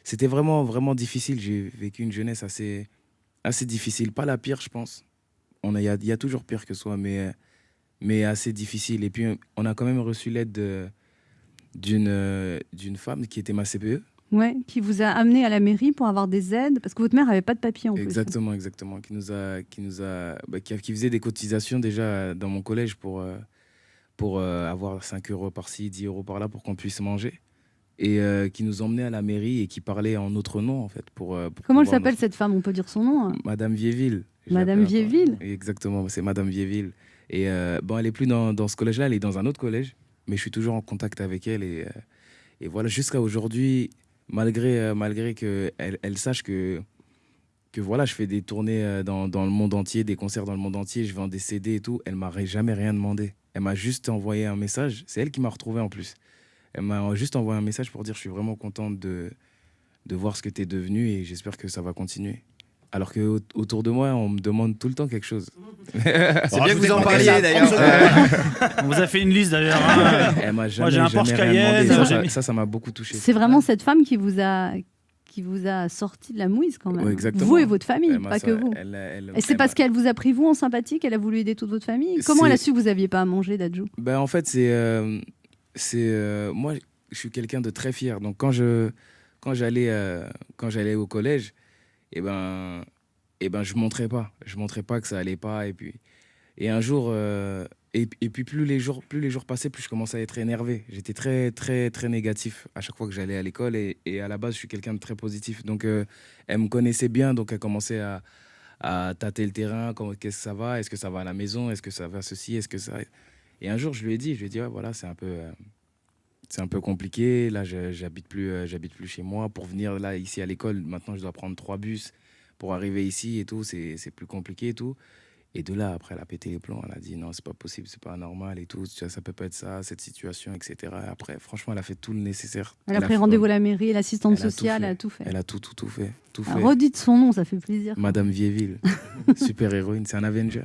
c'était vraiment, vraiment difficile. J'ai vécu une jeunesse assez difficile. Pas la pire, je pense. Il y a toujours pire que soi, mais assez difficile. Et puis, on a quand même reçu l'aide d'une femme qui était ma CPE. Ouais, qui vous a amené à la mairie pour avoir des aides, parce que votre mère avait pas de papier en plus. Exactement. Qui faisait des cotisations déjà dans mon collège pour avoir 5 euros par-ci, 10 euros par-là pour qu'on puisse manger. Et qui nous emmenait à la mairie et qui parlait en notre nom, en fait. Comment elle s'appelle cette femme? On peut dire son nom, hein? Madame Vieville. Madame Vieville? Exactement, c'est Madame Vieville. Et bon, elle est plus dans ce collège-là, elle est dans un autre collège, mais je suis toujours en contact avec elle. Et voilà, jusqu'à aujourd'hui, malgré qu'elle sache que voilà, je fais des tournées dans le monde entier, des concerts dans le monde entier, je vends des CD et tout, elle m'a jamais rien demandé. Elle m'a juste envoyé un message, c'est elle qui m'a retrouvé en plus. Elle m'a juste envoyé un message pour dire je suis vraiment contente de voir ce que tu es devenu et j'espère que ça va continuer. Alors que autour de moi, on me demande tout le temps quelque chose. C'est bien que vous en parliez d'ailleurs. On vous a fait une liste d'ailleurs. Hein. Elle m'a Moi j'ai un Porsche Cayenne. Ça m'a beaucoup touché. C'est vraiment cette femme qui vous a sorti de la mouise quand même. Ouais, exactement. Vous et votre famille, pas que vous. Et c'est parce qu'elle vous a pris vous en sympathie qu'elle a voulu aider toute votre famille. Comment elle a su que vous n'aviez pas à manger, Dadju? Ben, en fait, moi, je suis quelqu'un de très fier. Donc quand j'allais au collège, je montrais pas que ça allait pas. Et un jour, et puis plus les jours passaient, plus je commençais à être énervé. J'étais très très très négatif à chaque fois que j'allais à l'école et à la base je suis quelqu'un de très positif. Donc elle me connaissait bien, donc elle commençait à tâter le terrain. Qu'est-ce que ça va? Est-ce que ça va à la maison? Est-ce que ça va ceci? Est-ce que ça... Et un jour je lui ai dit ouais, voilà, c'est un peu compliqué. Là, j'habite plus chez moi. Pour venir là, ici à l'école, maintenant, je dois prendre 3 bus pour arriver ici et tout. C'est plus compliqué et tout. Et de là, après, elle a pété les plombs. Elle a dit non, c'est pas possible, c'est pas normal et tout. Ça peut pas être ça, cette situation, etc. Et après, franchement, elle a fait tout le nécessaire. Elle a pris rendez-vous à la mairie, l'assistante sociale, elle a tout fait. Elle a tout fait. Redites son nom, ça fait plaisir. Madame Vieville, super héroïne, c'est un Avenger.